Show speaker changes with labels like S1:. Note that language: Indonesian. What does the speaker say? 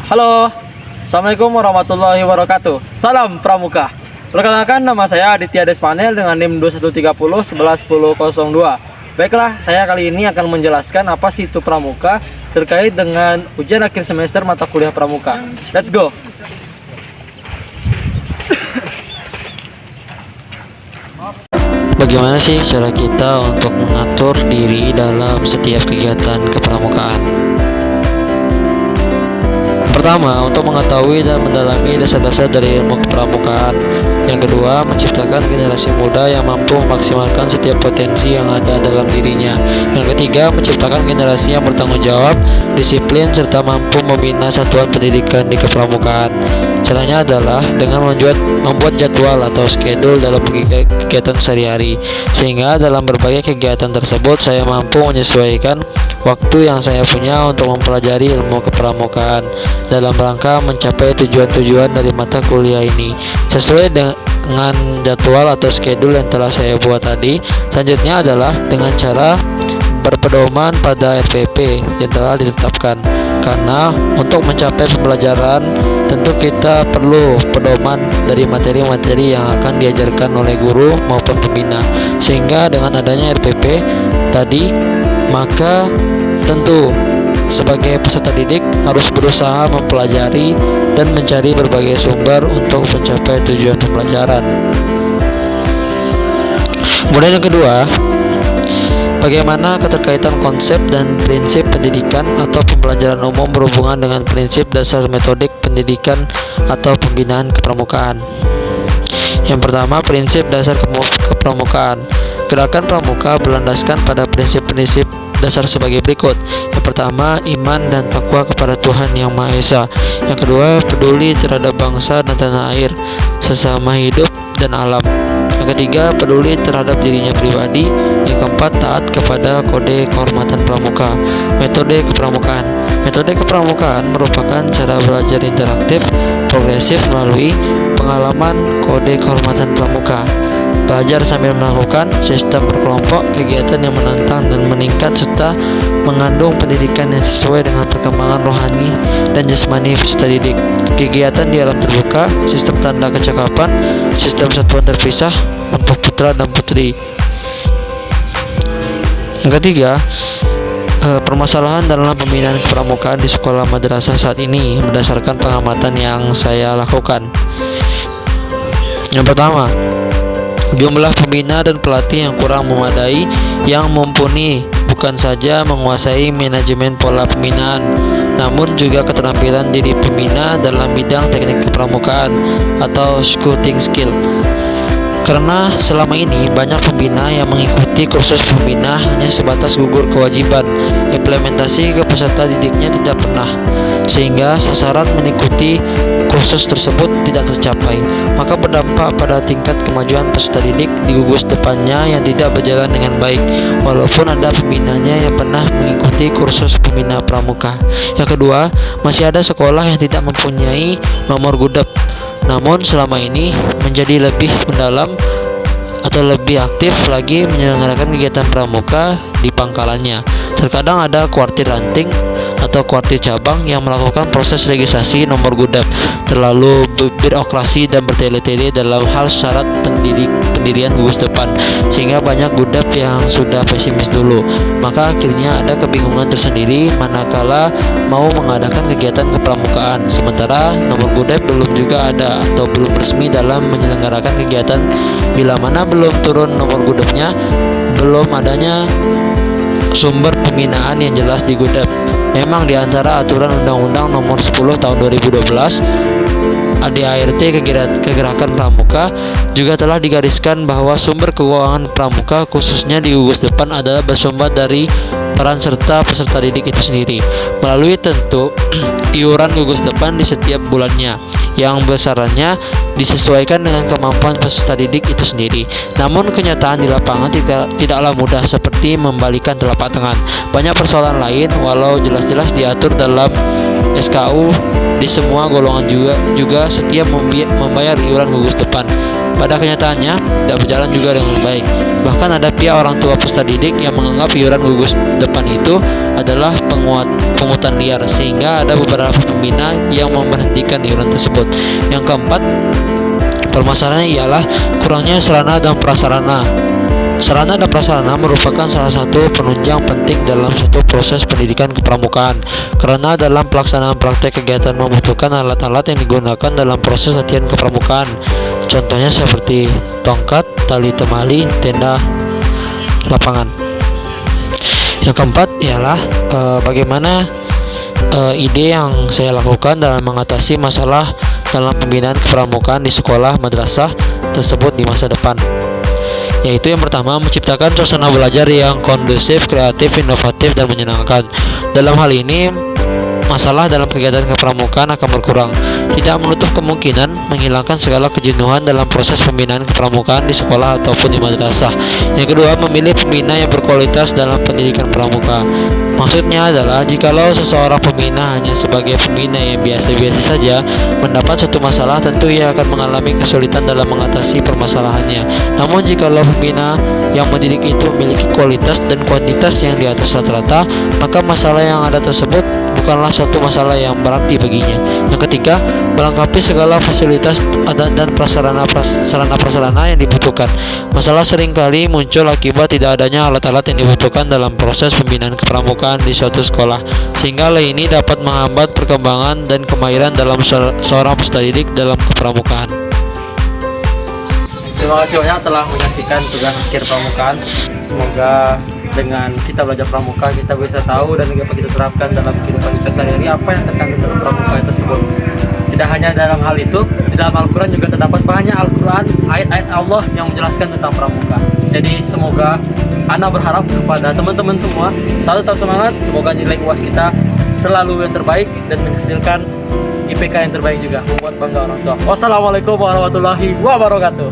S1: Halo, Assalamualaikum warahmatullahi wabarakatuh. Salam Pramuka. Perkenalkan, nama saya Aditya Despanel dengan NIM 2130 111002. Baiklah, saya kali ini akan menjelaskan apa sih itu Pramuka terkait dengan ujian akhir semester mata kuliah Pramuka. Let's go.
S2: Bagaimana sih cara kita untuk mengatur diri dalam setiap kegiatan kepramukaan? Pertama, untuk mengetahui dan mendalami dasar-dasar dari ilmu kepramukaan. Yang kedua, menciptakan generasi muda yang mampu memaksimalkan setiap potensi yang ada dalam dirinya. Yang ketiga, menciptakan generasi yang bertanggung jawab, disiplin, serta mampu membina satuan pendidikan di kepramukaan. Caranya adalah dengan membuat jadwal atau schedule dalam kegiatan sehari-hari, sehingga dalam berbagai kegiatan tersebut saya mampu menyesuaikan waktu yang saya punya untuk mempelajari ilmu kepramukaan dalam rangka mencapai tujuan-tujuan dari mata kuliah ini sesuai dengan jadwal atau schedule yang telah saya buat tadi. Selanjutnya adalah dengan cara berpedoman pada RPP yang telah ditetapkan, karena untuk mencapai pembelajaran tentu kita perlu pedoman dari materi-materi yang akan diajarkan oleh guru maupun pembina. Sehingga dengan adanya RPP tadi, maka tentu sebagai peserta didik harus berusaha mempelajari dan mencari berbagai sumber untuk mencapai tujuan pembelajaran. Kemudian yang kedua, bagaimana keterkaitan konsep dan prinsip pendidikan atau pembelajaran umum berhubungan dengan prinsip dasar metodik pendidikan atau pembinaan kepramukaan. Yang pertama, prinsip dasar kepramukaan. Gerakan pramuka berlandaskan pada prinsip-prinsip dasar sebagai berikut. Yang pertama, iman dan takwa kepada Tuhan Yang Maha Esa. Yang kedua, peduli terhadap bangsa dan tanah air, sesama hidup dan alam. Yang ketiga, peduli terhadap dirinya pribadi. Yang keempat, taat kepada kode kehormatan pramuka. Metode kepramukaan. Metode kepramukaan merupakan cara belajar interaktif, progresif melalui pengalaman kode kehormatan pramuka. Belajar sambil melakukan, sistem berkelompok, kegiatan yang menantang dan meningkat, serta mengandung pendidikan yang sesuai dengan perkembangan rohani dan jasmani peserta didik. Kegiatan di alam terbuka, sistem tanda kecakapan, sistem satuan terpisah untuk putra dan putri. Yang ketiga, permasalahan dalam pembinaan kepramukaan di sekolah madrasah saat ini berdasarkan pengamatan yang saya lakukan. Yang pertama, jumlah pembina dan pelatih yang kurang memadai yang mumpuni bukan saja menguasai manajemen pola pembinaan, namun juga keterampilan diri pembina dalam bidang teknik kepramukaan atau scouting skill. Karena selama ini banyak pembina yang mengikuti kursus pembina hanya sebatas gugur kewajiban, implementasi ke peserta didiknya tidak pernah, sehingga sasaran mengikuti kursus tersebut tidak tercapai, maka berdampak pada tingkat kemajuan peserta didik di gugus depannya yang tidak berjalan dengan baik, walaupun ada pembinanya yang pernah mengikuti kursus pembina pramuka. Yang kedua, masih ada sekolah yang tidak mempunyai nomor gudep, namun selama ini menjadi lebih mendalam atau lebih aktif lagi menyelenggarakan kegiatan pramuka di pangkalannya. Terkadang ada kuartir ranting atau kuartir cabang yang melakukan proses registrasi nomor gudep, terlalu birokrasi dan bertele-tele dalam hal syarat pendirian gugus depan, sehingga banyak gudep yang sudah pesimis dulu. Maka akhirnya ada kebingungan tersendiri manakala mau mengadakan kegiatan kepramukaan, sementara nomor gudep belum juga ada atau belum resmi dalam menyelenggarakan kegiatan. Bila mana belum turun nomor gudepnya, belum adanya sumber pembinaan yang jelas di gudep. Memang di antara aturan Undang-Undang Nomor 10 Tahun 2012 ADART Kegerakan Pramuka juga telah digariskan bahwa sumber keuangan pramuka khususnya di gugus depan adalah bersumber dari peran serta peserta didik itu sendiri melalui tentu iuran gugus depan di setiap bulannya yang besarannya disesuaikan dengan kemampuan peserta didik itu sendiri. Namun kenyataan di lapangan tidaklah mudah seperti membalikan telapak tangan. Banyak persoalan lain walau jelas-jelas diatur dalam SKU di semua golongan juga setia membayar iuran gugus depan. Pada kenyataannya, tidak berjalan juga dengan baik. Bahkan ada pihak orang tua peserta didik yang menganggap iuran gugus depan itu adalah pungutan liar, sehingga ada beberapa pembina yang memberhentikan iuran tersebut. Yang keempat, permasalahannya ialah kurangnya sarana dan prasarana. Sarana dan prasarana merupakan salah satu penunjang penting dalam suatu proses pendidikan kepramukaan, karena dalam pelaksanaan praktek kegiatan membutuhkan alat-alat yang digunakan dalam proses latihan kepramukaan. Contohnya seperti tongkat, tali temali, tenda lapangan. Yang keempat ialah bagaimana ide yang saya lakukan dalam mengatasi masalah dalam pembinaan kepramukaan di sekolah madrasah tersebut di masa depan. Yaitu yang pertama, menciptakan suasana belajar yang kondusif, kreatif, inovatif, dan menyenangkan. Dalam hal ini, masalah dalam kegiatan kepramukaan akan berkurang. Tidak menutup kemungkinan menghilangkan segala kejenuhan dalam proses pembinaan kepramukaan di sekolah ataupun di madrasah. Yang kedua, memilih pembina yang berkualitas dalam pendidikan pramuka. Maksudnya adalah jikalau seseorang pembina hanya sebagai pembina yang biasa-biasa saja, mendapat suatu masalah, tentu ia akan mengalami kesulitan dalam mengatasi permasalahannya. Namun jikalau pembina yang mendidik itu memiliki kualitas dan kuantitas yang di atas rata-rata, maka masalah yang ada tersebut bukanlah suatu masalah yang berarti baginya. Yang ketiga, melengkapi segala fasilitas dan prasarana yang dibutuhkan. Masalah seringkali muncul akibat tidak adanya alat-alat yang dibutuhkan dalam proses pembinaan kepramukaan di suatu sekolah, sehingga hal ini dapat menghambat perkembangan dan kemahiran dalam seorang peserta didik dalam kepramukaan.
S1: Terima kasih banyak telah menyaksikan tugas akhir pramukaan. Semoga dengan kita belajar pramuka kita bisa tahu dan dapat kita terapkan dalam kehidupan kita sehari-hari apa yang terkandung dalam pramuka tersebut. Tidak hanya dalam hal itu, di dalam Al-Quran juga terdapat banyak Al-Quran, ayat-ayat Allah yang menjelaskan tentang pramuka. Jadi semoga Ana berharap kepada teman-teman semua selalu tetap semangat. Semoga nilai UAS kita selalu yang terbaik dan menghasilkan IPK yang terbaik juga, membuat bangga orang tua. Wassalamualaikum warahmatullahi wabarakatuh.